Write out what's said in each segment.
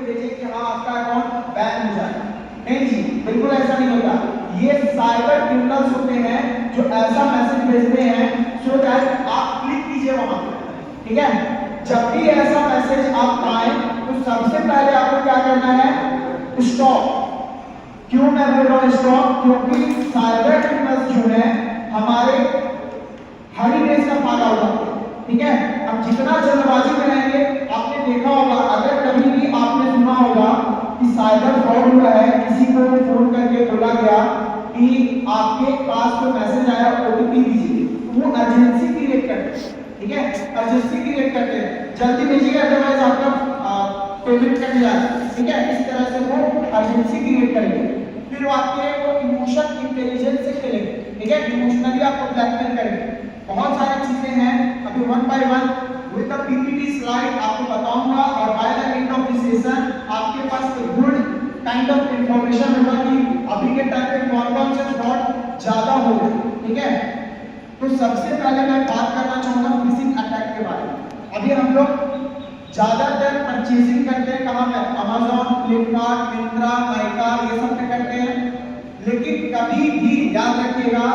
भेजें कि हाँ आपका अकाउंट बैन हो जाएगा। नहीं जी, बिल्कुल ऐसा नहीं होता। ये साइबर क्रिमिनल्स होते हैं जो ऐसा मैसेज भेजते हैं सो दैट आप क्लिक कीजिए वहां पर, ठीक है। जब भी ऐसा मैसेज आप पाए तो सबसे पहले आपको क्या करना है, स्टॉप। क्यों मैं बोल रहा हूं स्टॉप, क्योंकि साइबर क्रिमिनल्स जो है हमारे हर देश का फायदा उठाते हैं, ठीक है। अब जितना जल्दबाजी में रहेंगे, आपने देखा होगा, अगर कभी भी आपने सुना होगा कि साइबर फ्रॉड हुआ है, किसी को फोन करके बोला गया कि आपके पास जो मैसेज आया ओटीपी दीजिए, वो अर्जेंसी क्रिएट करते हैं, ठीक है, अर्जेंसी क्रिएट करते हैं, जल्दी भेजिए अदरवाइज आपका पेमेंट कट जाए, ठीक है। इस तरह से वो अर्जेंसी क्रिएट करेंगे। फिर वो आपके वो इमोशन इंटेलिजेंस से खेलेंगे, ठीक है, इमोशनली आपको ब्लैकमेल करेंगे। बहुत सारी चीजें हैं, अभी one by one with the PPT slide आपको बताऊंगा, और by the end of this session आपके पास एक गुड काइंड ऑफ इंफॉर्मेशन होगा कि अभी के टाइम पे कौन-कौन से फ्रॉड ज्यादा हो रहे हैं, ठीक है। तो सबसे पहले मैं बात करना चाहूंगा फिशिंग अटैक के बारे में। अभी हम लोग ज्यादातर परचेजिंग करते हैं कहां पे, Amazon, Flipkart, Myntra, Nykaa, ये सब पे करते हैं। लेकिन कभी भी याद रखिएगा,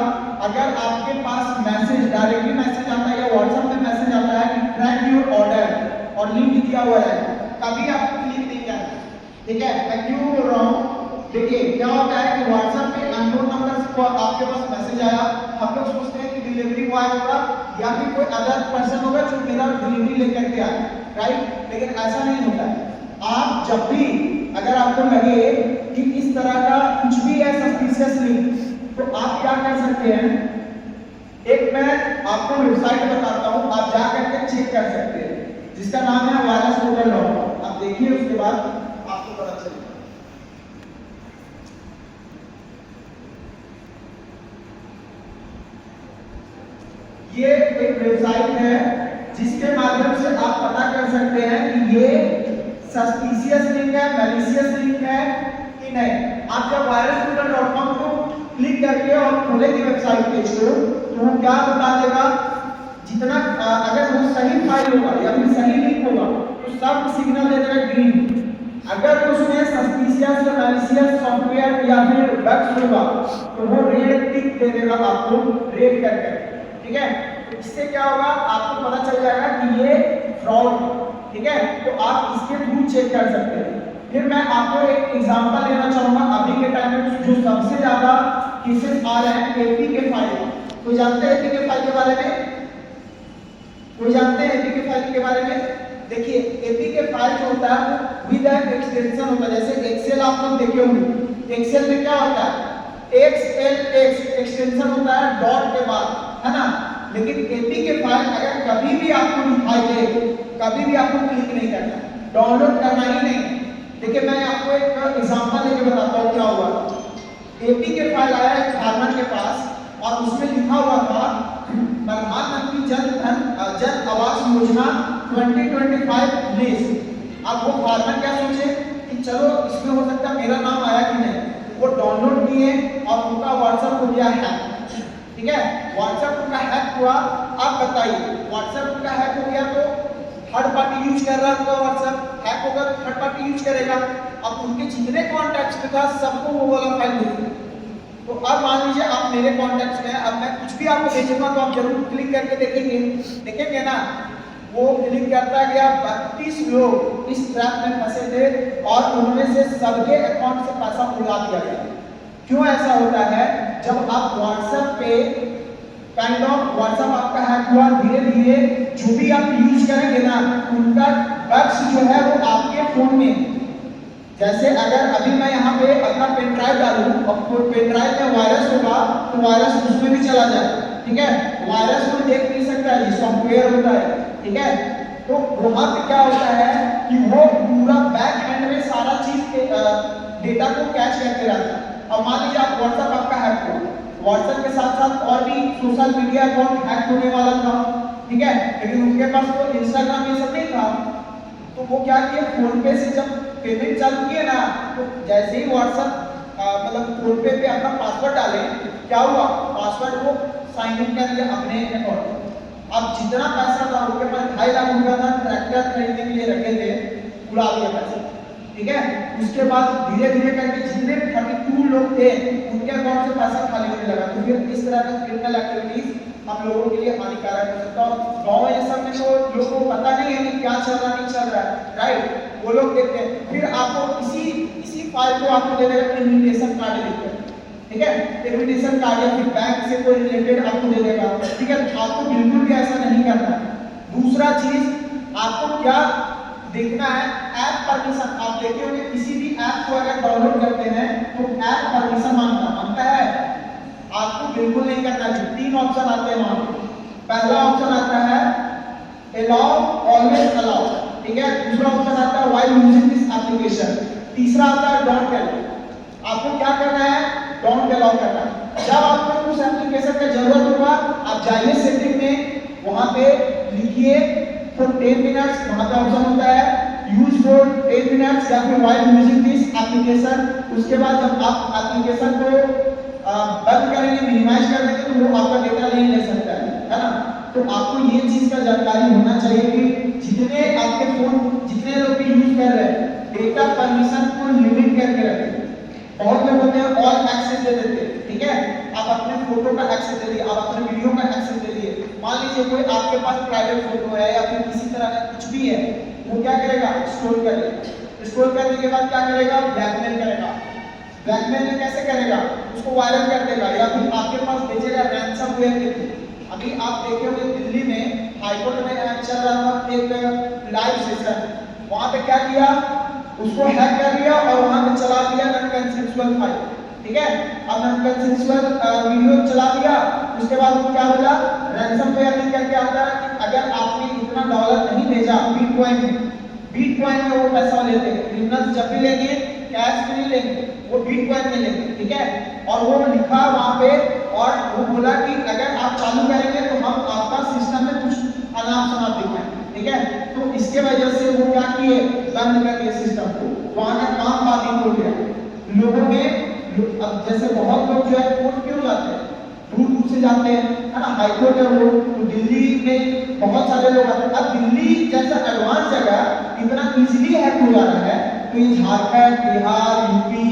अगर आपके पास मैसेज डायरेक्टली मैसेज आता है या व्हाट्सएप में मैसेज आता है कि ट्रैक योर ऑर्डर और लिंक दिया हुआ है, कभी आपको क्लिक नहीं करना, ठीक है। मैं क्यों बोल रहा हूँ, देखिए क्या होता है कि व्हाट्सएप पे अननोन नंबर से आपके पास मैसेज आया, हम लोग सोचते हैं कि डिलीवरी बॉय होगा या फिर कोई अदर पर्सन होगा जो मेरा डिलीवरी लेकर के आए, राइट। लेकिन ऐसा नहीं होता है। आप जब भी अगर आपको लगे कि इस तरह का कुछ भी है सस्पिशियस लिंक, तो आप क्या कर सकते हैं, एक मैं आपको वेबसाइट बताता हूं, आप जा करके चेक कर सकते हैं, जिसका नाम है virusportal.com। आप देखिए, उसके बाद आपको पता चलेगा। ये एक वेबसाइट है जिसके माध्यम से आप पता कर सकते हैं कि ये सस्पिशियस लिंक है, मैलिशियस लिंक है कि नहीं। आप जब virusportal.com को क्लिक करके और खोलेंगे वेबसाइट पेज को, तो वो क्या बता देगा, जितना अगर वो सही फाइल होगा या फिर सही लिंक होगा तो सब सिग्नल दे देगा ग्रीन। अगर उसमें सस्पिशियस या मैलिशियस सॉफ्टवेयर या फिर बग्स होगा तो वो रेड टिक दे देगा आपको, रेड करके, ठीक है। इससे क्या होगा, आपको पता चल जाएगा कि ये फ्रॉड, ठीक है। तो आप इसके थ्रू चेक कर सकते हैं। फिर मैं आपको एक एग्जांपल लेना चाहूंगा, अभी के टाइम में जो सबसे ज्यादा केसेस आ रहे हैं एपी के फाइल। कोई जानते हैं एपी के फाइल के बारे में? कोई जानते हैं एपी के फाइल के बारे में? देखिए, एपी के फाइल जो होता है विद एन एक्सटेंशन होता है। जैसे एक्सेल आप लोग देखे होंगे, एक्सेल में क्या होता है, XLX एक्सटेंशन होता है डॉट के बाद, है ना। लेकिन एपी के फाइल अगर कभी भी आपको दिखाई दे, कभी भी आपको क्लिक नहीं करना, डाउनलोड करना ही नहीं। देखिए, मैं आपको एक एग्जांपल लेके बताता हूँ क्या हुआ। एपी के फाइल आया एक फार्मर के पास और उसमें लिखा हुआ था प्रधानमंत्री जन आवास योजना 2025 लिस्ट। अब वो फार्मर क्या सोचे कि चलो इसमें हो सकता है मेरा नाम आया कि नहीं, वो डाउनलोड किए और उनका व्हाट्सएप हो गया हैक, ठीक है। व्हाट्सएप उनका हैक हुआ। अब बताइए, व्हाट्सएप उनका हैक हो गया तो थर्ड पार्टी यूज कर रहा है, व्हाट्सएप हैक होगा तो थर्ड पार्टी यूज करेगा। अब उनके जितने कॉन्टैक्ट्स में था सबको वो वाला फाइल भेज दिया। तो अब मान लीजिए आप मेरे कॉन्टैक्ट्स में, अब मैं कुछ भी आपको भेजूंगा तो आप जरूर क्लिक करके देखेंगे ना। वो क्लिक करता गया, 32 लोग इस ट्रैप में फंसे थे और उनमें से सबके अकाउंट से पैसा उड़ा दिया गया। क्यों ऐसा होता है, जब आप व्हाट्सएप पे काइंड ऑफ व्हाट्सएप आपका हैक हुआ, धीरे धीरे जो भी आप यूज करेंगे ना, उनका बग्स जो है वो आपके फोन में, जैसे अगर अभी मैं यहाँ पे अपना पेन ड्राइव डालूं और पेन ड्राइव में वायरस होगा तो वायरस उसमें भी चला जाए, ठीक है। वायरस को देख नहीं सकता है, ये सॉफ्टवेयर होता है, ठीक है। तो वहां पे क्या होता है कि वो पूरा बैक एंड में सारा चीज डेटा को कैच करके रखता है। अब मान लीजिए आप व्हाट्सएप आपका हैक हुआ, व्हाट्सएप के साथ साथ और भी सोशल मीडिया अकाउंट हैक होने वाला था, ठीक है। लेकिन उनके पास तो इंस्टाग्राम ये सब नहीं था, तो वो क्या किए, फोन पे से जब पेमेंट चालू किए ना, तो जैसे ही व्हाट्सएप मतलब फोन पे अपना पासवर्ड डाले, क्या हुआ, पासवर्ड वो साइन इन कर दिया अपने अकाउंट। अब जितना पैसा था उनके पास 2.5 लाख रुपया था, ट्रैक्टर खरीदने के लिए रखे थे, उड़ा दिया पैसा, ठीक है। उसके बाद धीरे धीरे करके जितने 32 लोग थे उनके अकाउंट से पैसा खाली होने लगा। तो फिर इस तरह का क्रिमिनल एक्टिविटीज हम लोगों के लिए हानिकारक हो सकता है। गाँव में ये सब में तो लोगों को पता नहीं है कि क्या चल रहा नहीं चल रहा है, राइट, वो लोग देखते हैं। फिर आपको इसी फाइल को आपको दे देगा इन्विटेशन कार्ड देते हैं, ठीक है, इन्विटेशन कार्ड या फिर बैंक से कोई रिलेटेड आपको दे देगा, ठीक है। आपको बिल्कुल भी ऐसा नहीं करना है। दूसरा चीज आपको क्या देखना है, ऐप परमिशन। आप देखे होंगे किसी भी ऐप को अगर डाउनलोड करते हैं तो ऐप परमिशन मांगता है, आपको बिल्कुल नहीं करना चाहिए। 3 ऑप्शन आते हैं वहां पे। पहला ऑप्शन आता है अलाउ, ऑलवेज अलाउ, ठीक है। दूसरा ऑप्शन आता है व्हाइल यूजिंग दिस एप्लीकेशन। तीसरा आता है डोंट अलाउ। आपको क्या करना है, डोंट अलाउ करना है। जब आपको उस एप्लीकेशन का जरूरत होगा आप जाइए सेटिंग में, वहां पे लिखिए फॉर 10 मिनट्स, वहां पे ऑप्शन होता है यूज फॉर 10 मिनट्स या फिर व्हाइल यूजिंग दिस एप्लीकेशन। उसके बाद जब आप एप्लीकेशन को बंद करेंगे, मिनिमाइज कर देंगे, तो वो आपका डेटा नहीं ले सकता है ना। तो आपको ये चीज का जानकारी होना चाहिए कि जितने आपके फोन जितने लोग भी यूज कर रहे हैं, डेटा परमिशन को लिमिट करके रखें। बहुत लोग होते हैं ऑल एक्सेस दे देते हैं, ठीक है। आप अपने फोटो का एक्सेस दे दिए, आप अपने वीडियो का एक्सेस दे दिए। मान लीजिए कोई आपके पास प्राइवेट फोटो है या फिर किसी तरह का कुछ भी है, वो क्या करेगा, स्टोर कर लेगा। स्टोर करने के बाद क्या करेगा, ब्लैकमेल करेगा। ब्लैकमेल में कैसे करेगा, उसको वायरल कर देगा या फिर आपके पास भेजेगा रैंसमवेयर के थ्रू। अभी आप देखे होंगे दिल्ली में हाईकोर्ट में चल रहा था एक लाइव सेशन, वहां पे क्या किया, उसको हैक कर लिया और वहां पे चला दिया नॉन कंसेंसुअल फाइल, ठीक है। अब नॉन कंसेंसुअल वीडियो चला दिया, उसके बाद वो क्या बोला, रैंसमवेयर में क्या क्या होता है कि अगर आपने इतना डॉलर नहीं भेजा बिटकॉइन में वो पैसा लेते हैं। क्रिमिनल्स जब भी लेंगे कैश में नहीं लेंगे, वो बिटकॉइन में लेंगे, ठीक है। और वो लिखा वहां पे और वो बोला कि अगर आप चालू करेंगे तो हम आपका सिस्टम में कुछ अनाप शनाप दिखाएंगे, ठीक है। तो इसके वजह से वो क्या किए, बंद कर दिए सिस्टम को, वहां का काम बाधित हो गया। लोगों में अब जैसे बहुत लोग जो है कोर्ट क्यों जाते हैं, दूर से जाते हैं, है ना, हाईकोर्ट है वो, तो दिल्ली में बहुत सारे लोग आते हैं। अब दिल्ली जैसा एडवांस जगह इतना इजीली हैक हो जा रहा है, तो ये झारखंड, बिहार, यूपी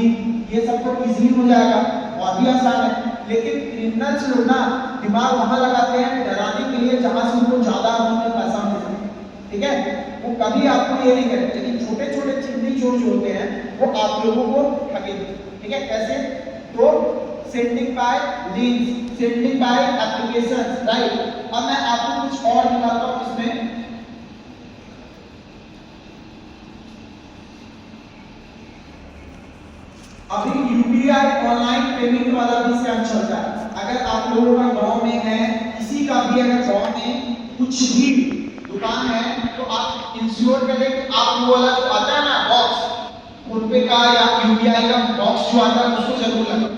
ये सब तो इजीली हो जाएगा, और भी आसान है। लेकिन क्रिमिनल्स लोग ना दिमाग वहां लगाते हैं डराने के लिए जहां से उनको ज्यादा अमाउंट में पैसा मिल सके, ठीक है। वो कभी आपको ये नहीं करेंगे, लेकिन छोटे छोटे चिंदी चोर जो होते हैं वो आप लोगों को ठगेंगे, ठीक है। कैसे, तो sending by links, sending by applications, right. अब मैं आपको कुछ और दिखाता हूं इसमें। अभी यूपीआई ऑनलाइन पेमेंट वाला भी स्कैम चल रहा है। अगर आप लोगों का गांव में है, किसी का भी अगर गांव में कुछ भी दुकान है, तो आप इंश्योर करें कि आप वो वाला जो आता है ना बॉक्स, फोन पे का या यूपीआई का बॉक्स जो आता है उसको जरूर लगाओ,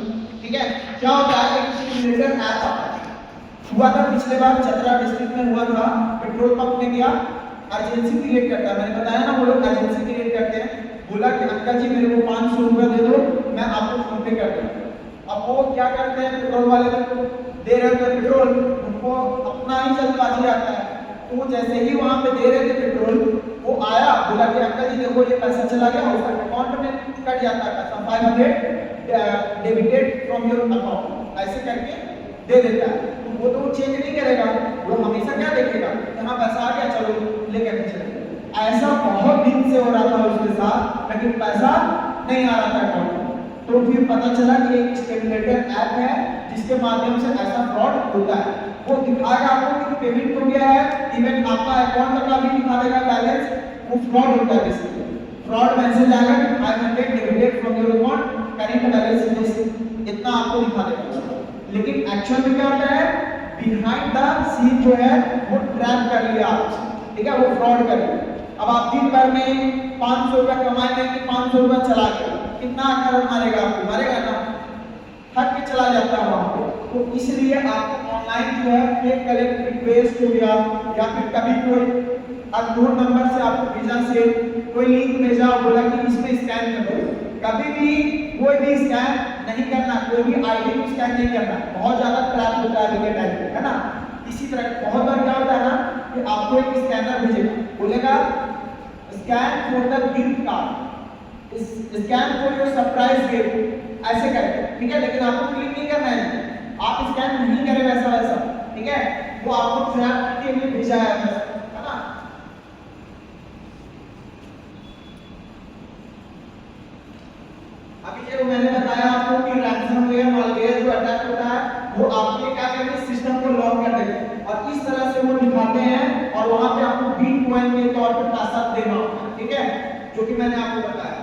ठीक है। क्या होता है कि इससे रिलेटेड ऐप आता है, हुआ था पिछले बार चतरा डिस्ट्रिक्ट में हुआ था। पेट्रोल पंप में गया, अर्जेंसी क्रिएट करता है, मैंने बताया ना वो लोग अर्जेंसी क्रिएट करते हैं। बोला कि अंकल जी मेरे को 500 रुपया दे दो, मैं आपको फोन पे कर दूंगा। अब वो क्या करते हैं, पेट्रोल वाले को दे रहे थे पेट्रोल, उनको अपना ही जल्दबाजी आता है। तो वो जैसे ही वहां पे दे रहे थे पेट्रोल, वो आया, बोला कि अंकल जी देखो ये पैसा चला गया, उसका अकाउंट में कट जाता है पैसा, 500 डेबिटेड फ्रॉम योर अकाउंट, ऐसे करके दे देता है। तो वो तो चेंज नहीं करेगा, वो हमेशा क्या देखेगा, यहाँ पैसा आ गया चलो लेकर के चले। ऐसा बहुत दिन से हो रहा था उसके साथ, लेकिन पैसा नहीं आ रहा था अकाउंट में। तो फिर पता चला कि एक स्टेबुलेटर ऐप है जिसके माध्यम से ऐसा फ्रॉड होता है। वो दिखाएगा आपको कि पेमेंट हो गया है, इवन आपका अकाउंट का भी दिखा देगा बैलेंस, वो फ्रॉड होता है। बेसिकली फ्रॉड मैसेज आएगा कि 500 debited from your account, current balance is this, इतना आपको दिखा देगा। लेकिन एक्चुअल में क्या होता है, बिहाइंड द सीन जो है वो ट्रैप कर लिया आप, ठीक है, वो फ्रॉड कर लिया। अब आप दिन भर में 500 रुपया कमाएंगे कि 500 रुपया चला गया, कितना खर्च मारेगा आपको, मारेगा ना, थक के चला जाता है वहां पे। तो इसलिए आपको ऑनलाइन जो है फेक कलेक्ट रिक्वेस्ट हो गया, या फिर कभी कोई अननोन नंबर से आपको भेजा से कोई लिंक भेजा, बोला कि इसमें स्कैन कर दो, कभी भी कोई भी स्कैन नहीं करना, कोई भी आईडी को स्कैन नहीं करना। बहुत ज्यादा ट्रैप होता है विकेट टाइप में, है ना। इसी तरह बहुत बार क्या होता है ना कि आपको एक स्कैनर भेजेगा, बोलेगा scan for the gift card, scan for your surprise gift ऐसे करके, ठीक है। लेकिन आपको क्लिक नहीं करना है, आप स्कैन नहीं करें वैसा वैसा, ठीक है। वो आपको ट्रैप के लिए भेजा है ना। अभी जो मैंने बताया आपको कि रैंसमवेयर मालवेयर जो अटैक होता है वो आपके क्या करते हैं, सिस्टम को लॉक कर देते हैं और इस तरह से वो दिखाते हैं और वहां पे आपको बिटकॉइन के तौर पे पैसा देना होता है, ठीक है, जो कि मैंने आपको बताया।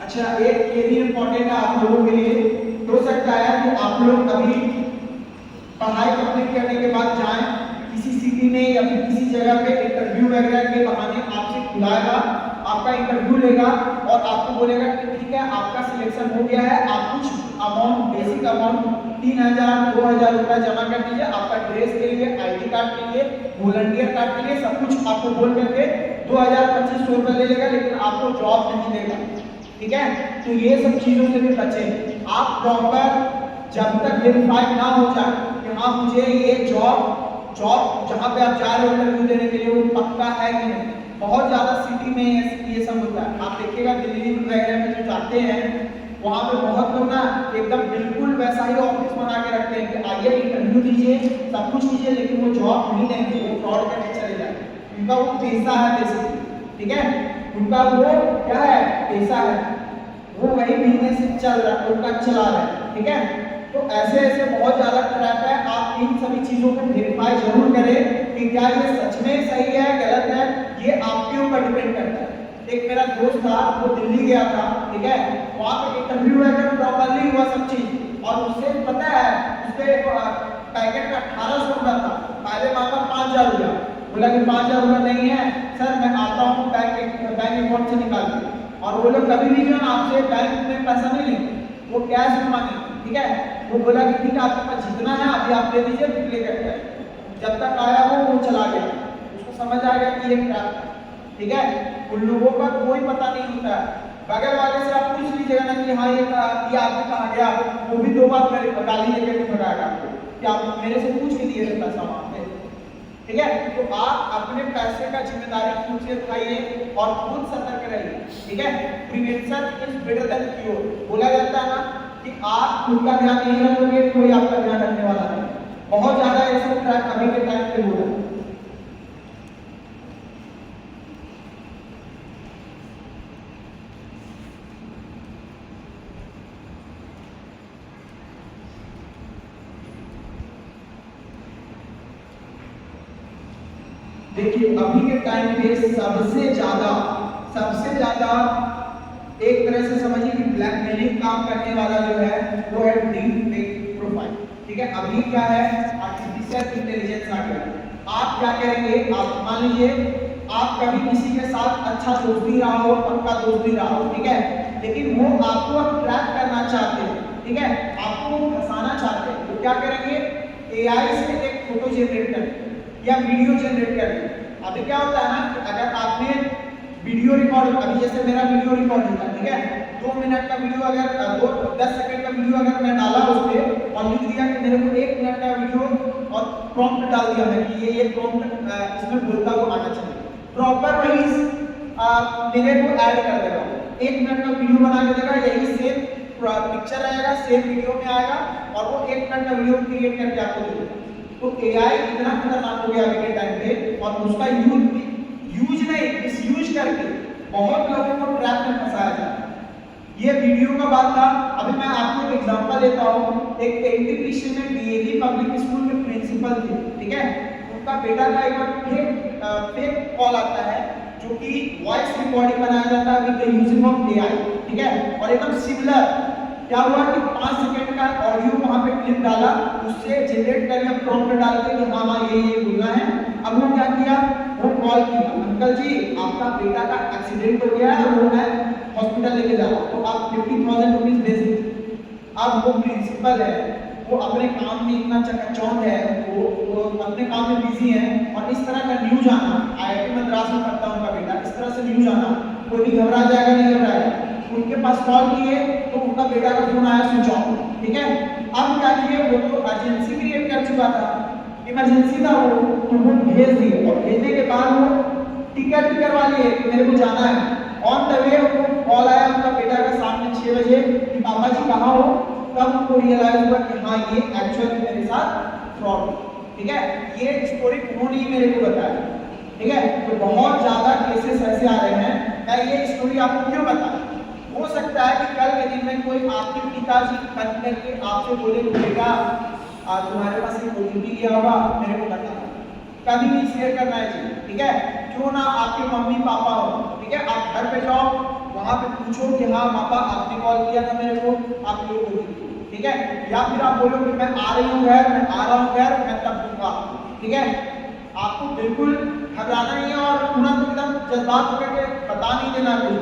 अच्छा, एक ये भी इंपॉर्टेंट है आप लोगों के लिए। हो सकता है कि आप लोग अभी पढ़ाई कंप्लीट करने के बाद जाएं किसी सिटी में या फिर किसी जगह पे इंटरव्यू वगैरह के बहाने आपसे बुलाएगा, आपका इंटरव्यू लेगा और आपको बोलेगा कि ठीक है आपका सिलेक्शन हो गया है, आप कुछ अमाउंट, बेसिक अमाउंट 3000 2000 रुपया जमा कर दीजिए, आपका ड्रेस के लिए, आईडी कार्ड के लिए, वॉलंटियर कार्ड के लिए, सब कुछ आपको बोल करके 2000-2500 रुपया ले लेगा, लेकिन आपको जॉब नहीं देगा, ठीक है। तो ये सब चीजों से भी बचें। आप प्रॉपर जब तक वेरीफाई ना हो जाए कि हाँ मुझे ये जॉब जहाँ पे आप जा रहे हो इंटरव्यू देने के लिए वो पक्का है कि नहीं। बहुत ज्यादा सिटी में ये सब होता है, आप देखिएगा दिल्ली वगैरह में जो जाते हैं वहाँ पे बहुत लोग ना एकदम बिल्कुल वैसा ही ऑफिस बना के रखते हैं कि आइए इंटरव्यू दीजिए, सब कुछ कीजिए, लेकिन वो जॉब नहीं देंगे, वो फ्रॉड करके चले जाएंगे। उनका वो पैसा है बेसिकली, ठीक है, उनका वो क्या है, पैसा है, वो वही बिजनेस चल रहा है, उनका चला रहा है, ठीक है। तो ऐसे ऐसे बहुत ज्यादा ट्रैप है, आप इन सभी चीजों को वेरीफाई जरूर करें कि क्या ये सच में सही है गलत है, ये आपके ऊपर डिपेंड करता है। एक मेरा दोस्त था, वो दिल्ली गया था, ठीक है, वहाँ पे इंटरव्यू है प्रॉपरली हुआ सब चीज और उससे पता है उसके पैकेट का 1800 रुपया था, पहले मांगा 5000 रुपया, बोला कि 5000 रुपया नहीं है सर, मैं आता हूँ बैंक अकाउंट से निकाल के, और वो लोग कभी भी जो है आपसे बैंक में पैसा नहीं लेंगे, वो कैश में मांगे, ठीक है। वो बोला कि ठीक है आपके पास जितना है अभी आप दे दीजिए, फिर लेकर के जब तक आया वो चला गया, उसको समझ आ गया कि ये ट्रैप, ठीक है। उन लोगों का कोई पता नहीं होता है, बगल वाले से आप पूछ लीजिएगा ना कि हाँ ये आपने कहा गया, वो भी 2 बार गाली देकर के भगाएगा आपको कि आप मेरे से पूछ के दिए थे पैसा वहां पे, ठीक है। तो आप अपने पैसे का जिम्मेदारी खुद से उठाइए और खुद सतर्क रहिए, ठीक है। Prevention is better than cure, बोला जाता है ना कि आप खुद का ध्यान नहीं रखोगे कोई आपका ध्यान रखने वाला नहीं। बहुत ज्यादा ऐसे ट्रैक अभी के टाइम पे हो रहा है। देखिए अभी के टाइम पे सबसे ज्यादा एक तरह से समझिए कि ब्लैकमेलिंग काम करने वाला जो है वो है डीप फेक प्रोफाइल, ठीक है। अभी क्या है, आर्टिफिशियल इंटेलिजेंस आ गया। आप क्या करेंगे, आप मान लीजिए आप कभी किसी के साथ अच्छा दोस्ती रहा हो, पक्का दोस्ती रहा हो, ठीक है, लेकिन वो आपको ट्रैप करना चाहते हैं, ठीक है, आपको फंसाना चाहते हैं, तो क्या करेंगे, एआई से एक फोटो जनरेट करें या वीडियो जनरेट करें। अभी क्या होता है ना कि अगर आपने वीडियो रिकॉर्ड, अभी जैसे मेरा वीडियो रिकॉर्ड होता है, ठीक है, 2 मिनट का वीडियो अगर 10 सेकंड का वीडियो अगर मैं डाला उस पे और लिख दिया कि मेरे को 1 मिनट का वीडियो और प्रॉम्प्ट डाल दिया मैं कि ये प्रॉम्प्ट इसमें बोलता हुआ आना चाहिए, प्रॉपर वही मेरे को ऐड कर देगा, 1 मिनट का वीडियो बना के देगा, यही सेम पिक्चर आएगा, सेम वीडियो में आएगा और वो 1 मिनट का वीडियो क्रिएट करके आपको दे देगा। तो एआई इतना खतरनाक हो गया अभी के टाइम पे और उसका यूज नहीं मिसयूज करके बहुत लोगों को ट्रैप में फंसाया जाता है। ये वीडियो का बात था। अभी मैं आपको एक एग्जांपल देता हूँ। एक एनटीपीसी में डीएवी पब्लिक स्कूल के प्रिंसिपल थे, ठीक है, उनका बेटा का एक बार फेक कॉल आता है जो कि वॉइस रिकॉर्डिंग बनाया जाता है with the using of AI, ठीक है, और एकदम सिमिलर। क्या हुआ कि 5 सेकंड का ऑडियो वहां पे क्लिप डाला, उससे जनरेट करके प्रॉम्प्ट डाल के कि हाँ ये बोलना है। अब वो क्या किया, वो कॉल किया, अंकल जी आपका बेटा का एक्सीडेंट हो गया है, वो मैं हॉस्पिटल लेके जा रहा हूँ, तो आप 50,000 रुपीज दे दीजिए। अब वो प्रिंसिपल है, वो अपने काम में इतना चकाचौंध है, वो अपने काम में बिजी है और इस तरह का न्यूज आना, आईआईटी मद्रास में पढ़ता उनका बेटा, इस तरह से न्यूज आना, कोई भी घबरा जाएगा नहीं घबराएगा। उनके पास कॉल किए तो उनका बेटा का फोन आया स्विच ऑफ, ठीक है। अब क्या किए, वो तो अर्जेंसी क्रिएट कर चुका था, इमरजेंसी था वो, तो वो भेज दिए और भेजने के बाद वो टिकट भी करवा लिए कि मेरे को जाना है। ऑन द वे उनको कॉल आया उनका बेटा का सामने 6 बजे कि पापा जी कहाँ हो, तब उनको रियलाइज हुआ कि हाँ ये एक्चुअली मेरे साथ फ्रॉड है। ठीक है, ये स्टोरी उन्होंने ही मेरे को बताया। ठीक है, तो बहुत ज्यादा केसेस ऐसे आ रहे हैं। मैं ये स्टोरी आपको क्यों बताऊं, हो सकता है कि कल के दिन में कोई आपके पिताजी खत करके आपसे बोले कि बेटा आज तुम्हारे पास एक ओटीपी गया होगा, मेरे को बताना। कभी नहीं शेयर करना है जी। ठीक है, क्यों ना आपके मम्मी पापा हो, ठीक है, आप घर पे जाओ, वहां पे पूछो कि हाँ पापा आपने कॉल किया था मेरे को, आप ये ओटीपी, ठीक है, या फिर आप बोलो कि मैं आ रही हूँ घर, मैं आ रहा हूँ घर, मैं तब दूंगा। ठीक है, आपको बिल्कुल घबराना नहीं है और तुरंत एकदम जज्बात होकर के बता नहीं देना कुछ,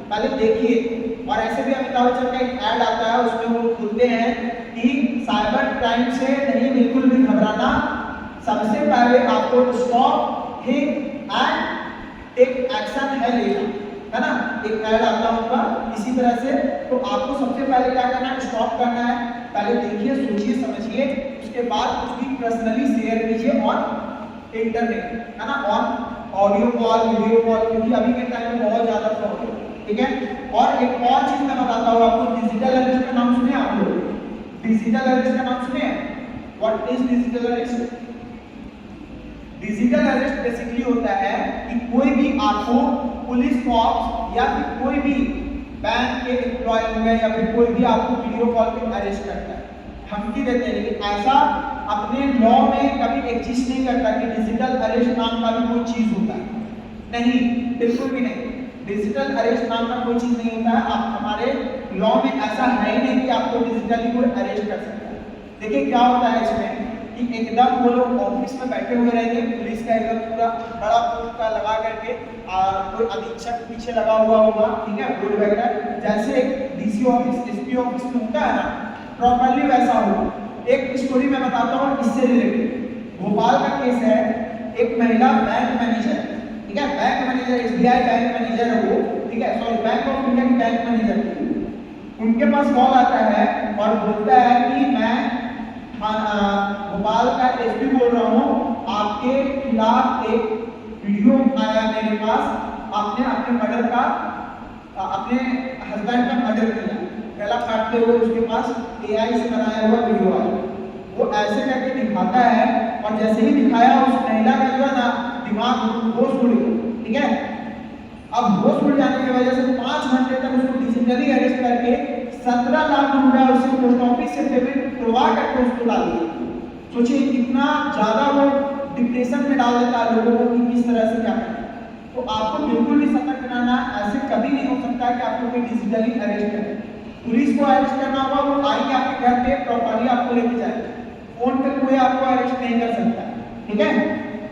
पहले देखिए। और ऐसे भी अमिताभ बच्चन का एक ऐड आता है, उसमें वो बोलते हैं कि साइबर क्राइम से नहीं बिल्कुल भी घबराना, सबसे पहले आपको stop think and take action है लेना, है ना। एक ऐड आता है उनका इसी तरह से। तो आपको सबसे पहले क्या करना है, स्टॉप करना है, पहले देखिए सोचिए समझिए, उसके बाद कुछ भी पर्सनली शेयर कीजिए ऑन इंटरनेट, है ना, on audio call, video call, क्योंकि अभी के टाइम में बहुत ज्यादा फ्रॉड है। ठीक है, और एक और चीज मैं बताता हूँ आपको, डिजिटल अरेस्ट का नाम सुने आप लोग? डिजिटल अरेस्ट का नाम सुने? What is digital arrest? Digital arrest basically होता है कि कोई भी आपको पुलिस फोर्स या फिर कोई भी बैंक के एम्प्लॉय होंगे या फिर कोई भी आपको वीडियो कॉल पे अरेस्ट करता है, धमकी देते हैं, लेकिन ऐसा अपने लॉ में कभी एग्जिस्ट नहीं करता कि डिजिटल अरेस्ट नाम का भी कोई चीज होता है, नहीं, बिल्कुल भी नहीं। डिजिटल अरेस्ट नाम का कोई चीज नहीं होता है। आप हमारे लॉ में ऐसा है ही नहीं कि आपको डिजिटली कोई अरेस्ट कर सकता है। देखिए क्या होता है इसमें कि एकदम वो लोग ऑफिस में बैठे हुए रहेंगे, पुलिस का एकदम पूरा बड़ा पोस्ट का लगा करके कोई अधीक्षक पीछे लगा हुआ होगा, ठीक है, बोर्ड वगैरह, जैसे एक डीसी ऑफिस, एसपी ऑफिस में होता है ना, प्रॉपर्ली वैसा होगा। एक स्टोरी मैं बताता हूँ इससे रिलेटेड। भोपाल का केस है, एक महिला बैंक मैनेजर, ठीक है, bank manager, SBI bank manager है वो, ठीक है, सॉरी बैंक ऑफ इंडिया की बैंक मैनेजर थी। उनके पास कॉल आता है और बोलता है कि मैं भोपाल का एसपी बोल रहा हूँ, आपके खिलाफ एक वीडियो आया मेरे पास, आपने अपने मर्डर का, अपने हस्बैंड का मर्डर किया, गला काटते हुए उसके पास एआई से बनाया हुआ वीडियो आया। वो ऐसे करके दिखाता है और जैसे ही दिखाया उस महिला का जो है ना दिमाग होश उड़ गया। ठीक है, अब होश उड़ जाने की वजह से 5 घंटे तक उसको डिजिटली अरेस्ट करके 17 लाख रुपया उससे पोस्ट ऑफिस से पेमेंट करवा करके उसको डाल दिया। सोचिए कितना ज्यादा वो डिप्रेशन में डाल देता है लोगों को कि किस तरह से क्या करना। तो आपको बिल्कुल भी सतर्क रहना, ऐसे कभी नहीं हो सकता कि आपको कोई डिजिटली अरेस्ट करे। पुलिस को अरेस्ट करना होगा, वो आएंगे आपके घर पे, प्रॉपर्ली आपको लेके जाएंगे, फोन पे कोई आपको अरेस्ट नहीं कर सकता। ठीक है,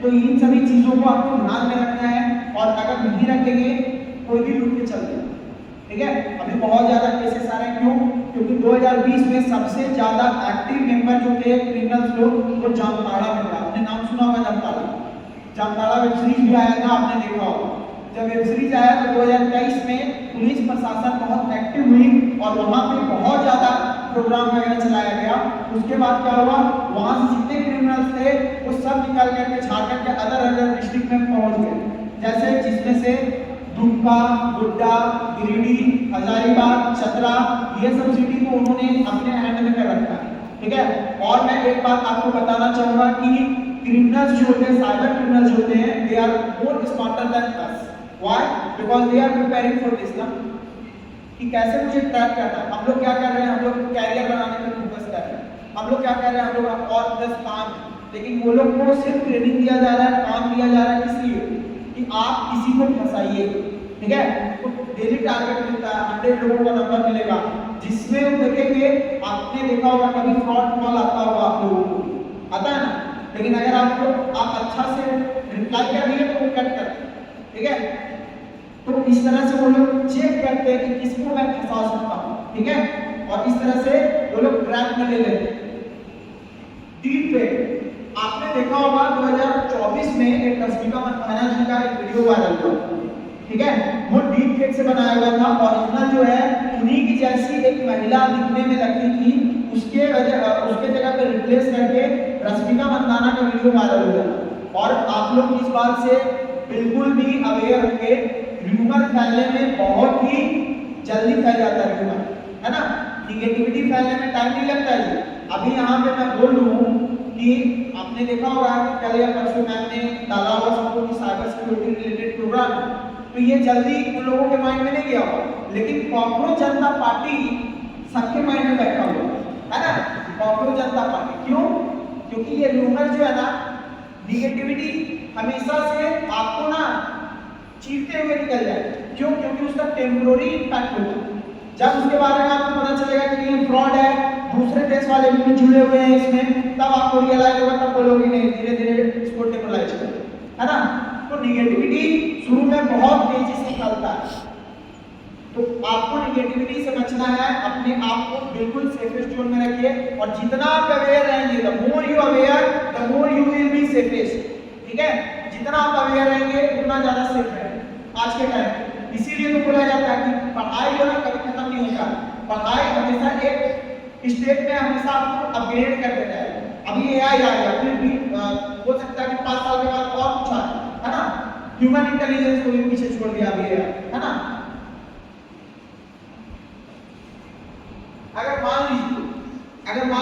तो इन सभी चीजों को आपको ध्यान में रखना है, और अगर नहीं रखेंगे कोई भी लूट के चल जाए। ठीक है, अभी बहुत ज्यादा केसेस आ रहे हैं, क्यों? क्योंकि 2020 में सबसे ज्यादा एक्टिव मेंबर जो थे क्रिमिनल्स लोग, वो जामताड़ा में था। आपने नाम सुना होगा जामताड़ा? जामताड़ा वेब सीरीज भी आया था, आपने देखा होगा। जब वेब सीरीज आया तो 2023 में पुलिस प्रशासन बहुत एक्टिव हुई और वहां पे बहुत ज्यादा प्रोग्राम वगैरह चलाया गया। उसके बाद क्या हुआ, वहां से जितने क्रिमिनल्स थे वो सब निकल करके झारखंड के अदर डिस्ट्रिक्ट में पहुंच गए, जैसे जिसमें से दुमका, गोड्डा, गिरिडीह, हजारीबाग, चतरा, ये सब सिटी को उन्होंने अपने हैंड में कर रखा है। ठीक है, और मैं एक बात आपको बताना चाहूंगा कि क्रिमिनल्स जो होते हैं, साइबर क्रिमिनल्स होते हैं, they are more smarter than us. Why? Because they are preparing for this ना, कि कैसे मुझे ट्रैक करना है। हम लोग क्या कर रहे हैं, हम लोग कैरियर बनाने पे फोकस कर रहे हैं, हम लोग क्या कर रहे हैं, हम लोग और 10 काम, लेकिन वो लोग को सिर्फ ट्रेनिंग दिया जा रहा है, काम दिया जा रहा है, किस लिए? कि आप किसी को फंसाइए। ठीक है, तो डेली टारगेट मिलता है, 100 लोगों का नंबर मिलेगा, जिसमें वो देखेंगे, आपने देखा होगा कभी फ्रॉड कॉल आता होगा आप लोगों को, आता है ना, लेकिन अगर आप अच्छा से रिप्लाई कर दिए तो वो कट करते हैं। ठीक है, तो इस तरह से वो लोग चेक करते हैं कि किसको मैं फंसा सकता हूँ। ठीक है, और इस तरह से वो लोग ट्रैक में ले लेते हैं। डीप फेक, आपने देखा होगा 2024 में एक रश्मिका मंदाना जी का एक वीडियो वायरल हुआ। ठीक है, वो डीप फेक से बनाया हुआ था, ओरिजिनल जो है उन्हीं की जैसी एक महिला दिखने में लगती थी, उसके जगह पे रिप्लेस करके रश्मिका मंदाना का वीडियो वायरल हुआ। और आप लोग इस बात से बिल्कुल भी अवेयर होंगे, र्यूमर फैलने में बहुत ही जल्दी फैल जाता है र्यूमर, है ना। निगेटिविटी फैलने में टाइम नहीं लगता है। अभी यहाँ पे मैं बोल रहा हूँ कि आपने देखा होगा कि कल या परसों मैंने डाला हुआ सबको कि साइबर सिक्योरिटी रिलेटेड प्रोग्राम, तो ये जल्दी उन लोगों के माइंड में नहीं गया होगा, लेकिन कॉकरोच जनता पार्टी सबके माइंड में बैठा हुआ है ना। कॉकरोच जनता पार्टी क्यों? क्योंकि ये र्यूमर जो है ना, निगेटिविटी हमेशा से आपको ना चीरते हुए निकल जाए। क्यों? क्योंकि उसका टेम्पोररी इम्पैक्ट होगा। जब उसके बारे में आपको पता चलेगा कि ये फ्रॉड है, दूसरे देश वाले भी जुड़े हुए हैं इसमें, तब आपको रियलाइज होगा, तब बोलोगे नहीं, धीरे धीरे इसको टेम्पोराइज करो, है ना। तो निगेटिविटी शुरू में बहुत तेजी से फैलता है, तो आपको निगेटिविटी से बचना है। अपने आप को बिल्कुल सेफेस्ट जोन में रखिए, और जितना आप अवेयर रहेंगे, the more you aware the more you will be safest. ठीक है, जितना आप अवेयर रहेंगे उतना ज्यादा सेफ रहेंगे आज के टाइम। इसीलिए तो बोला जाता है कि पढ़ाई जो है कभी खत्म नहीं होता, पढ़ाई हमेशा एक स्टेप में हमेशा आपको अपग्रेड करते रहेगा। अभी एआई आ गया, फिर भी हो सकता है कि 5 साल के बाद और कुछ आए, है ना। ह्यूमन इंटेलिजेंस को भी पीछे छोड़ दिया अभी है ना। अगर मान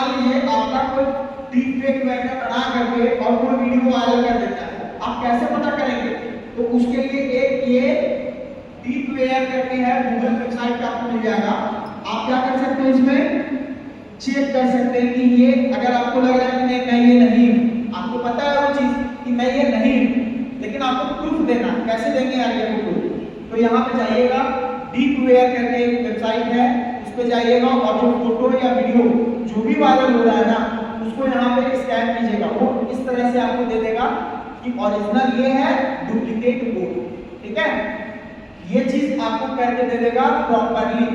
लीजिए आपका कोई डीप फेक वीडियो बना करके और कोई वीडियो वायरल कर देता है, आप कैसे पता करेंगे? तो उसके लिए एक ये डीप वेयर करके है, गूगल वेबसाइट पे आपको मिल जाएगा। आप क्या कर सकते हैं, इसमें चेक कर सकते हैं कि ये, अगर आपको लग रहा है कि नहीं मैं ये नहीं, आपको पता है वो चीज कि मैं ये नहीं, लेकिन आपको प्रूफ देना, कैसे देंगे आगे को प्रूफ? तो यहाँ पे जाइएगा, डीप वेयर करके एक वेबसाइट है, उस पे जाइएगा और जो फोटो या वीडियो जो भी वायरल हो रहा है ना, उसको यहाँ पे स्कैन कीजिएगा। वो इस तरह से आपको दे देगा कि ओरिजिनल ये है, डुप्लीकेट वो। ठीक है, ये चीज आपको करके दे देगा प्रॉपर्ली।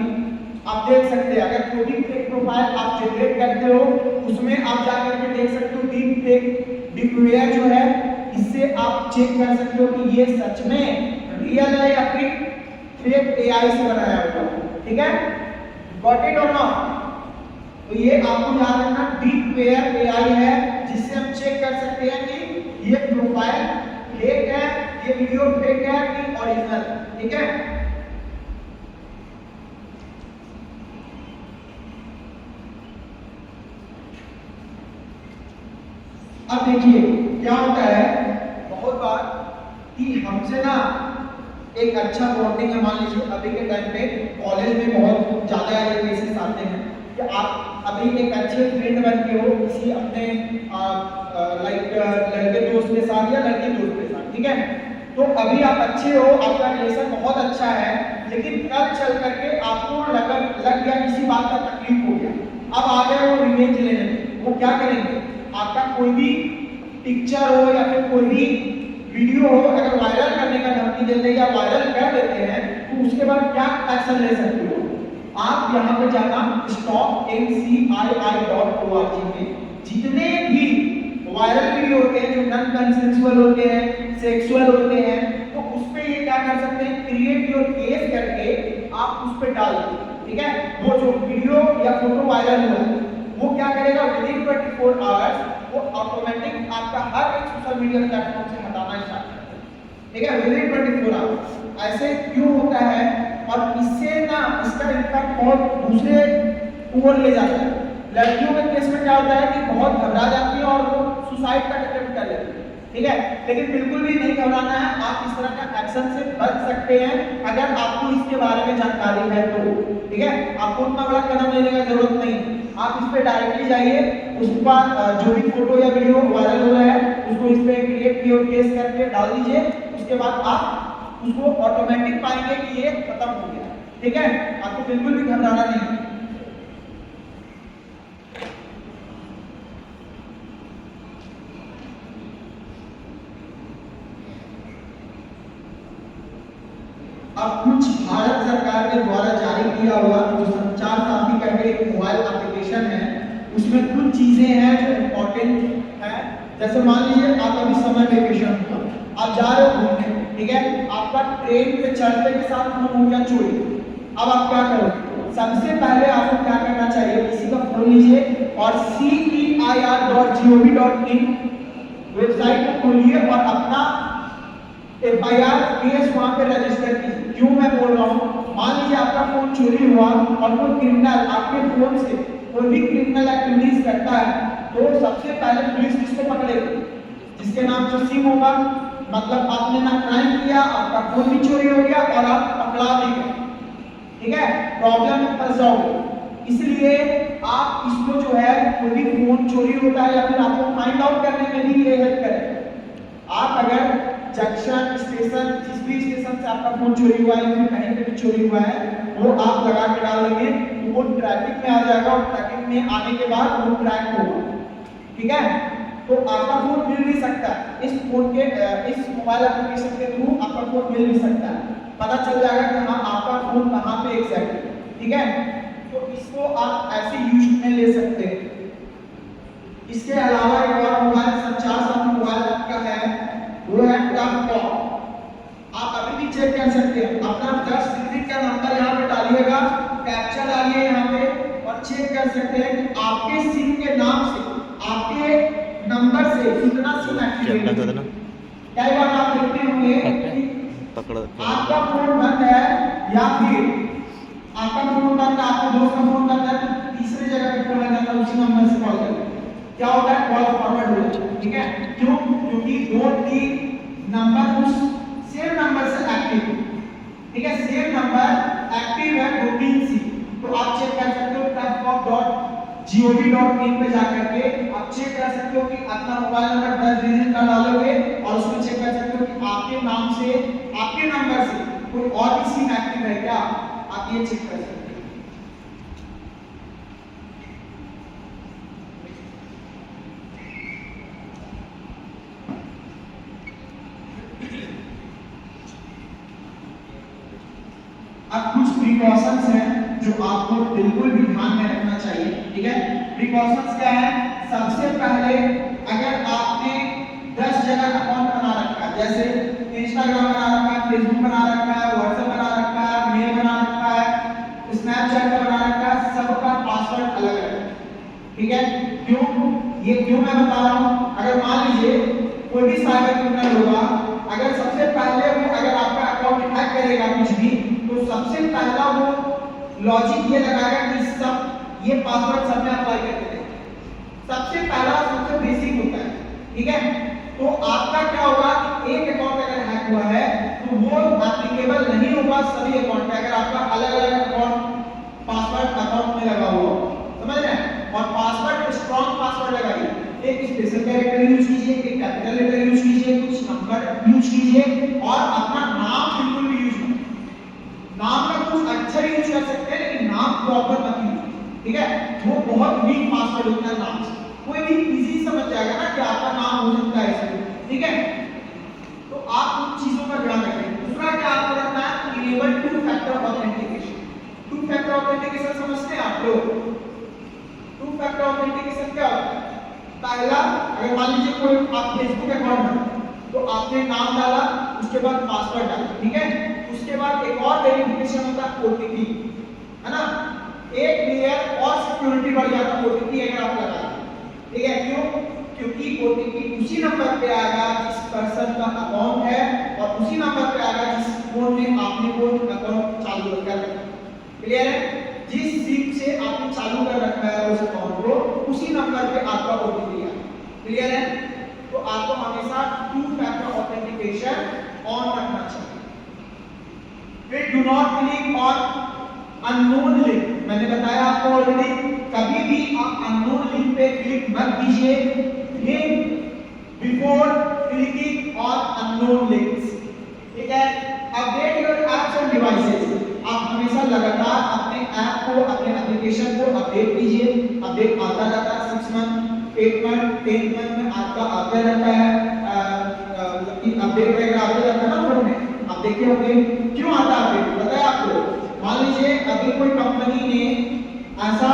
आप देख सकते हैं, अगर कोई भी फेक प्रोफाइल आप जनरेट करते हो, उसमें आप जाकर के देख सकते हो डीप फेक, डीप वेयर जो है, इससे आप चेक कर सकते हो कि ये सच में रियल है या फिर फेक एआई से बनाया हुआ। ठीक है, गॉट इट और नॉट? तो ये आपको याद रखना, डीप वेयर एआई है, जिससे हम चेक कर सकते हैं कि ये प्रोफाइल फेक है, ये वीडियो फेक है कि ओरिजिनल। ठीक है, अब देखिए क्या होता है बहुत बार कि हमसे ना एक अच्छा बॉन्डिंग है। मान लीजिए अभी के टाइम पे कॉलेज में बहुत ज्यादा ये केसेस आते हैं कि आप अभी एक अच्छे फ्रेंड बन के हो किसी अपने लाइक लड़के दोस्त के साथ या लड़की दोस्त के साथ। ठीक है, तो अभी आप अच्छे हो, आपका रिलेशन बहुत अच्छा है, लेकिन कल चल करके आपको लग गया किसी बात का तकलीफ हो गया, अब आ गए वो रिवेंज लेने। वो क्या करेंगे, आपका कोई भी पिक्चर हो या फिर कोई भी वीडियो हो, अगर वायरल करने का धमकी देते हैं या वायरल कर देते हैं, तो उसके बाद क्या एक्शन ले सकते हो आप? यहाँ पे जाना stopncii.org में जितने भी वायरल वीडियो होते हैं जो नॉन कंसेंसुअल होते हैं, सेक्सुअल होते हैं, तो उस पे ये क्या कर सकते हैं, क्रिएट योर केस करके आप उस पे डाल दो। ठीक है, वो जो वीडियो या फोटो वायरल हुआ वो क्या करेगा, विदिन 24 आवर्स वो ऑटोमेटिक आपका हर एक सोशल मीडिया प्लेटफॉर्म से हटाना स्टार्ट कर देगा। ठीक है, विदिन 24 आवर्स। ऐसे क्यों होता है? और इससे ना इसका इम्पैक्ट बहुत दूसरे ओर ले जाता है। लड़कियों के केस में क्या होता है कि बहुत घबरा जाती है और वो सुसाइड का अटेम्प्ट कर लेती है। ठीक है, लेकिन बिल्कुल भी नहीं घबराना है, आप इस तरह का एक्शन से बच सकते हैं अगर आपको इसके बारे में जानकारी है तो। ठीक है, आपको उतना बड़ा कदम लेने की जरूरत नहीं, आप इस पे डायरेक्टली जाइए, उस पर जो भी फोटो या वीडियो वायरल हो रहा है उसको इस पे क्रिएट योर केस करके डाल दीजिए। उसके बाद आप उसको ऑटोमेटिक पाएंगे कि ये खत्म हो गया। ठीक है, आपको बिल्कुल भी घबराना नहीं। अब कुछ भारत सरकार के द्वारा जारी किया हुआ जो संचार साथी करके एक मोबाइल एप्लीकेशन है, उसमें कुछ चीजें हैं जो इम्पोर्टेंट है। जैसे मान लीजिए आप अभी समर वेकेशन हुआ, आप जा रहे हो घूमने, ठीक है, आपका ट्रेन पे चढ़ते के साथ फोन हो गया चोरी। अब आप क्या करोगे? सबसे पहले आपको क्या करना चाहिए, किसी का फोन लीजिए और ceir.gov.in वेबसाइट को खोलिए और अपना FIR केस वहां पे रजिस्टर की। क्यों मैं बोल रहा हूँ, मान लीजिए आपका फोन चोरी हुआ और कोई क्रिमिनल आपके फोन से कोई भी क्रिमिनल एक्टिविटीज करता है, तो सबसे पहले पुलिस किसको पकड़ेगी? जिसके नाम से सिम होगा, मतलब आपने ना क्राइम किया, आपका फोन भी चोरी हो गया और आप पकड़ा भी गए, ठीक है, प्रॉब्लम में फंस जाओगे। इसलिए आप इसको जो है कोई भी फोन चोरी होता है या फिर आपको फाइंड आउट करने में भी ये हेल्प करें। आप अगर जंक्शन स्टेशन, जिस भी स्टेशन से आपका फोन चोरी हुआ है या फिर कहीं पे भी चोरी हुआ है, वो आप लगा के डाल देंगे तो वो ट्रैफिक में आ जाएगा और ट्रैफिक में आने के बाद वो ट्रैक होगा, ठीक है। तो आपका फोन मिल भी सकता है, इस फोन के इस मोबाइल एप्लीकेशन के थ्रू आपका फोन मिल भी सकता है, पता चल जाएगा कि हाँ आपका फोन कहाँ पे एग्जैक्टली, ठीक है। तो इसको आप ऐसे यूज में ले सकते हैं। इसके अलावा एक और मोबाइल संचार साधन मोबाइल आपका है, वो है टफ कॉल। आप अभी भी चेक कर सकते हैं, अपना 10 डिजिट का नंबर यहाँ पे डालिएगा, कैप्चा डालिए यहाँ पे और चेक कर सकते हैं कि आपके सिम के नाम से, आपके नंबर से कितना सिम एक्टिव है। कई बार आप देखते होंगे कि आपका फोन बंद है या फिर आपका फोन बंद है, आपके दोस्त का फोन बंद है, तीसरी जगह पे फोन लगा था उसी नंबर से कॉल करते हैं, क्या होता है, कॉल फॉरवर्ड हो जाता है, ठीक है। क्यों? क्योंकि बोथ की नंबर उस सेम नंबर से एक्टिव है, ठीक है, सेम नंबर एक्टिव है 2-3 सिम। तो आप चेक कर सकते हो toughcall.gov.in पे जाकर के आप चेक कर सकते हो कि अपना मोबाइल नंबर 10 डिजिट का डालोगे और उसमें चेक कर सकते हो कि आपके नाम से, आपके नंबर से कोई और भी सिम एक्टिव है क्या, आप ये चेक कर सकते हो। अब कुछ प्रिकॉशंस हैं जो आपको बिल्कुल भी ध्यान में रखना चाहिए, ठीक है। प्रिकॉशंस क्या है? सबसे पहले अगर आपने 10 जगह अकाउंट बना रखा है, जैसे इंस्टाग्राम बना रखा है, फेसबुक बना रखा है, व्हाट्सएप बना रखा है, मेल बना रखा है, स्नैपचैट बना रखा है, सबका पासवर्ड अलग है, ठीक है। क्यों? ये क्यों मैं बता रहा हूँ, अगर मान लीजिए कोई भी साइबर क्रिमिनल होगा, अगर सबसे पहले वो अगर आपका अकाउंट हैक करेगा कुछ भी, तो सबसे पहला वो लॉजिक ये लगाएगा कि सब ये पासवर्ड सब में अप्लाई करते हैं, सबसे पहला सबसे बेसिक होता है, ठीक है। तो आपका क्या होगा कि एक अकाउंट अगर हैक हुआ है तो वो एप्लीकेबल नहीं होगा सभी अकाउंट पे, अगर आपका अलग-अलग अकाउंट पासवर्ड अकाउंट में लगा हुआ, समझ रहे हैं। और पासवर्ड स्ट्रांग पासवर्ड लगाइए, एक स्पेशल कैरेक्टर यूज कीजिए, एक कैपिटल लेटर यूज कीजिए, कुछ नंबर यूज कीजिए और अपना नाम बिल्कुल भी यूज मत, नाम में कुछ अक्षर यूज कर सकते हैं लेकिन नाम प्रॉपर मत यूज, ठीक है। वो बहुत वीक पासवर्ड होता है नाम से, कोई भी इजी समझ जाएगा ना कि आपका नाम हो सकता है ऐसे, ठीक है। तो आप उन चीजों का ध्यान रखें। दूसरा क्या आपको रखना है, enable 2 factor authentication. 2 factor authentication समझते हैं आप लोग? 2 फैक्टर ऑथेंटिकेशन क्या होता है? पहला, अगर मान लीजिए कोई आप फेसबुक अकाउंट है तो आपने नाम डाला, उसके बाद पासवर्ड डाला, ठीक है। उसके बाद एक और वेरिफिकेशन होता है ओटीपी, है ना, एक लेयर और सिक्योरिटी बढ़ जाता है ओटीपी अगर आप लगा, ठीक है। क्यों? क्योंकि ओटीपी उसी नंबर पे आएगा जिस पर्सन का अकाउंट है और उसी नंबर पे आएगा जिस फोन में आपने वो अकाउंट चालू कर रखा है, क्लियर है। जिस सिम से आपने चालू कर रखा है उस अकाउंट को, उसी नंबर पे आपका ओटीपी आएगा, क्लियर है। तो आपको हमेशा 2 फैक्टर ऑथेंटिकेशन ऑन रखना चाहिए। फिर do not click on unknown link, मैंने बताया आपको ऑलरेडी, कभी भी आप अननोन लिंक पे क्लिक मत कीजिए, link before clicking on unknown links, ठीक है। Update your apps end devices, आप हमेशा लगातार अपने ऐप को, अपने एप्लीकेशन को अपडेट कीजिए, अपडेट आता रहता है, 6 मंथ 8 मंथ 10 मंथ में आपका आता रहता है, अपडेट वगैरह आते रहता है ना फोन में, आप देखे होंगे। क्यों आता है अपडेट, पता है आपको? मान लीजिए अभी कोई कंपनी ने ऐसा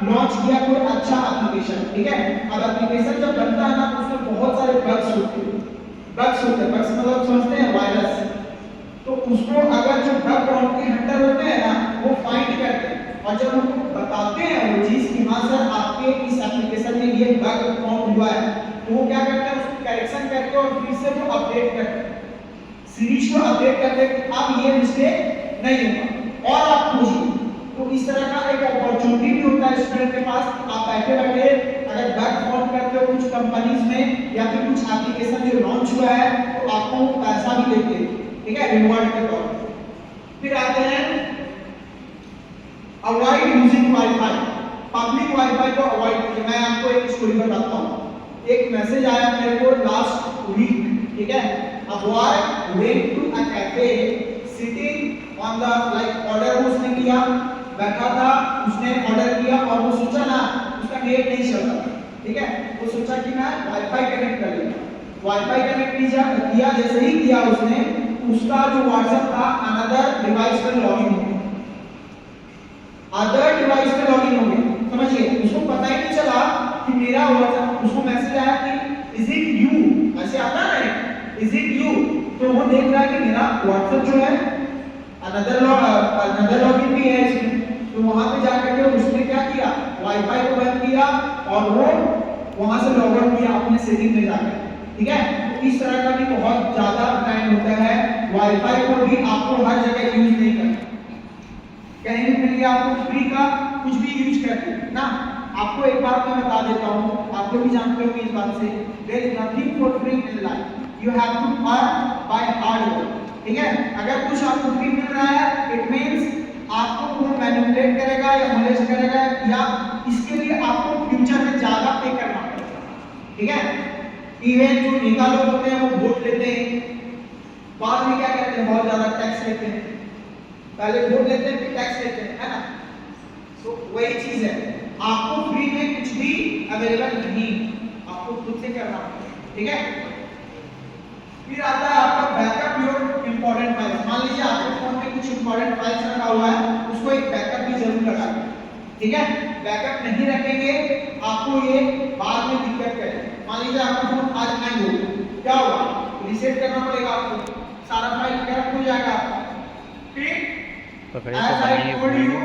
लॉन्च किया कोई अच्छा एप्लीकेशन, ठीक है। अब एप्लीकेशन जब बनता है ना तो उसमें बहुत सारे बग्स होते हैं, बग्स मतलब समझते हैं वायरस, तो उसको अगर जो बग बाउंड्री हंटर होते हैं ना वो फाइंड करते हैं और जब उनको बताते हैं वो चीज कि हाँ सर आपके इस एप्लीकेशन में ये बग फाउंड हुआ है, तो वो क्या करते हैं उसको करेक्शन करके और फिर से वो अपडेट करते हैं। सीरीज को अपडेट कर दे कि अब ये मिस्टेक नहीं होगा और आप खोजिए। तो इस तरह का एक अपॉर्चुनिटी भी होता है स्टूडेंट के पास। आप बैठे बैठे अगर बग फाउंड करते हो कुछ कंपनीज में या फिर कुछ एप्लीकेशन जो लॉन्च हुआ है तो आपको पैसा भी देते हैं, ठीक है, रिवॉर्ड के तौर पर। फिर आते हैं avoid using wifi. Public wifi को अवॉइड कीजिए। मैं आपको एक स्टोरी बताता हूँ। एक मैसेज आया मेरे को लास्ट वीक, ठीक है, a boy went to a cafe sitting on the like order उसने किया, बैठा था, उसने ऑर्डर किया और वो सोचा ना उसका नेट नहीं चल रहा, ठीक है, वो सोचा कि मैं वाईफाई कनेक्ट कर लूंगा। वाईफाई कनेक्ट किया, जैसे ही किया उसने उसका जो व्हाट्सएप था अनदर डिवाइस पर लॉगिन हो गया, अदर डिवाइस पे लॉगिन हो गया। समझिए, उसको पता ही नहीं चला कि मेरा व्हाट्सएप, उसको मैसेज आया कि इज इट यू, ऐसे आता है इज इट यू, तो वो देख रहा है कि मेरा व्हाट्सएप जो है अनदर लॉगिन भी है इसमें। तो वहां पे जाकर के उसने क्या किया, वाईफाई को बंद किया और वो वहां से लॉग आउट किया अपने सेटिंग में जाकर, ठीक है। तो इस तरह का भी बहुत ज्यादा टाइम होता है। वाईफाई को भी आपको हर जगह यूज नहीं करना, कहीं भी मिल गया आपको फ्री का कुछ भी यूज करते हैं ना। आपको एक बात मैं बता देता हूँ, आप लोग भी जानते होंगे इस बात से, there is nothing for free in life, you have to earn by hard work, ठीक है। अगर कुछ आपको फ्री मिल रहा है इट मींस आपको वो मैनिपुलेट करेगा या मोलेस्ट करेगा या इसके लिए आपको फ्यूचर में ज्यादा पे करना पड़ेगा, ठीक है। इवन जो नेता लोग होते हैं वो वोट लेते हैं, बाद में क्या करते हैं, बहुत ज्यादा टैक्स लेते हैं, पहले वोट लेते हैं फिर टैक्स लेते हैं, है ना। तो वही चीज है, आपको फ्री में कुछ भी अवेलेबल नहीं, आपको खुद से करना पड़ेगा, ठीक है। फिर आता है आपका बैकअप योर इंपॉर्टेंट फाइल्स। मान लीजिए आपके फोन में कुछ इंपॉर्टेंट फाइल्स रखा हुआ है, उसको एक बैकअप भी जरूर लगाएं, ठीक है। बैकअप नहीं रखेंगे आपको ये बाद में दिक्कत करेगा। मान लीजिए आपका फोन आज हैंग हो गया, क्या होगा, रिसेट करना पड़ेगा आपको, सारा फाइल करप्ट हो जाएगा। फिर पकड़े तो बनाइए घुमाइए,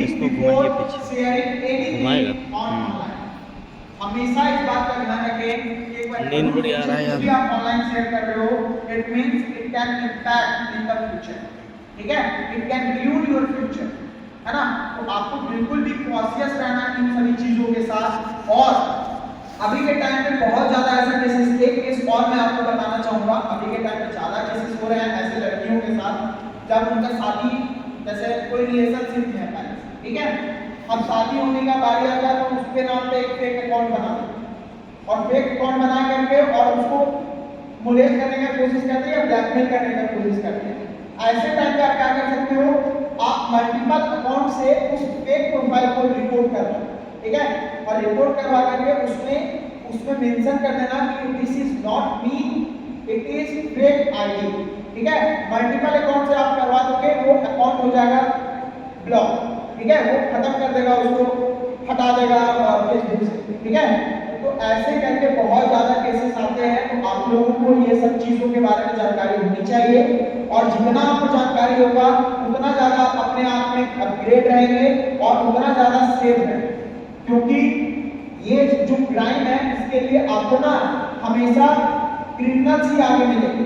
इसको घुमाइए पीछे घुमाएगा। हमेशा इस बात का ध्यान रखें कि एक बार नींद बड़ी आ रहा है यार, आप ऑनलाइन शेयर कर रहे हो it means it can impact in the future, ठीक है, इट कैन रूइन योर फ्यूचर, है ना। तो आपको बिल्कुल भी कॉशियस रहना इन सभी चीजों के साथ। और अभी के टाइम पे बहुत ज्यादा ऐसा केसेस, एक केस और मैं आपको बताना चाहूंगा, अभी के टाइम पे ज्यादा केसेस हो रहे हैं ऐसे लड़कियों के साथ जब उनका शादी, जैसे कोई रिलेशनशिप में है, ठीक है, अब शादी होने का बारी आता है तो उसके नाम पे एक फेक अकाउंट बना दो और फेक अकाउंट बना करके और उसको मोलेस्ट करने की कोशिश करते हैं या ब्लैकमेल करने की कोशिश करते हैं। ऐसे टाइम पे आप क्या कर सकते हो, आप मल्टीपल अकाउंट से उस फेक प्रोफाइल को रिपोर्ट कर दो, ठीक है, और रिपोर्ट करवा करके उसमें मेंशन कर देना कि this is not me, it is fake ID, ठीक है। मल्टीपल अकाउंट से आप करवा दोगे वो अकाउंट हो जाएगा ब्लॉक, ठीक है, वो खत्म कर देगा, उसको हटा देगा फेसबुक से, ठीक है। तो ऐसे करके बहुत ज्यादा केसेस आते हैं। तो आप लोगों को ये सब चीजों के बारे में जानकारी होनी चाहिए और जितना आपको जानकारी होगा उतना ज्यादा आप अपने आप में अपग्रेड रहेंगे और उतना ज्यादा सेफ रहेंगे, क्योंकि ये जो क्राइम है इसके लिए आपको ना हमेशा क्रिमिनल्स ही आगे मिलेंगे।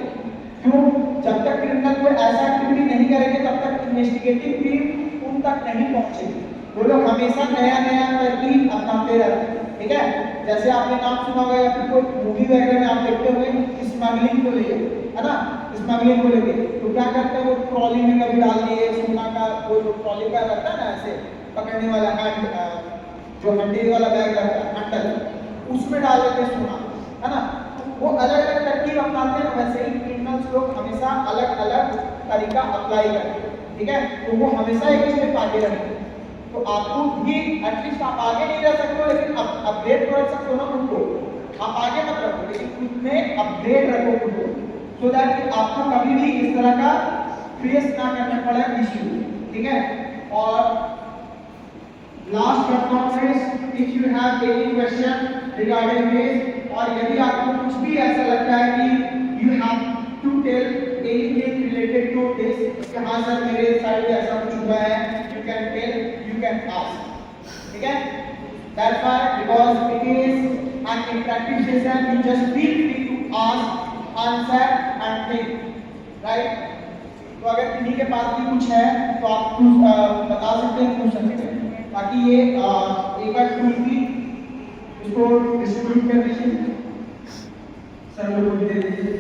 क्यों, जब तक क्रिमिनल कोई ऐसा एक्टिविटी नहीं करेंगे तब तक इन्वेस्टिगेटिव टीम उन तक नहीं पहुंचेगी। वो लोग हमेशा नया नया तरकीब अपनाते रहते हैं, ठीक है। जैसे आपने नाम सुना होगा या फिर कोई मूवी वगैरह में आप देखते होंगे स्मगलिंग को लेके, है ना, स्मगलिंग को लेके तो क्या करते हैं वो ट्रॉली में कभी डाल दिए सोना का, कोई ट्रॉली का रहता है ना ऐसे पकड़ने वाला हैंड, जो हंडी वाला बैग रहता है हैंडल, उसमें डाल देते सोना, है ना। वो अलग अलग तरकीब अपनाते हैं। वैसे ही क्रिमिनल्स लोग हमेशा अलग अलग तरीका अप्लाई करते हैं, ठीक है। तो वो हमेशा एक स्टेप आगे रहेंगे। तो आपको भी एटलीस्ट आप आगे नहीं रह सकते हो लेकिन अपग्रेड कर सकते हो ना खुद को। आप आगे मत रखो लेकिन खुद में अपग्रेड रखो खुद को, सो दैट आपको कभी भी इस तरह का फेस ना करना पड़े इश्यू, ठीक है। और last but not least, if you have any question regarding this और यदि आपको कुछ भी ऐसा लगता है कि you have to tell anything related to this कि हाँ सर मेरे साइड पे ऐसा कुछ हुआ है, you can tell, you can ask, ठीक है। That's why because it is an interactive session, you just feel free to ask, answer and think. Right. तो अगर किन्हीं के पास भी कुछ है तो आप बता सकते हैं, पूछ सकते हैं। बाकी ये एक बार टूल भी इसको डिस्ट्रीब्यूट कर दीजिए, सर लोगों को दे दीजिए।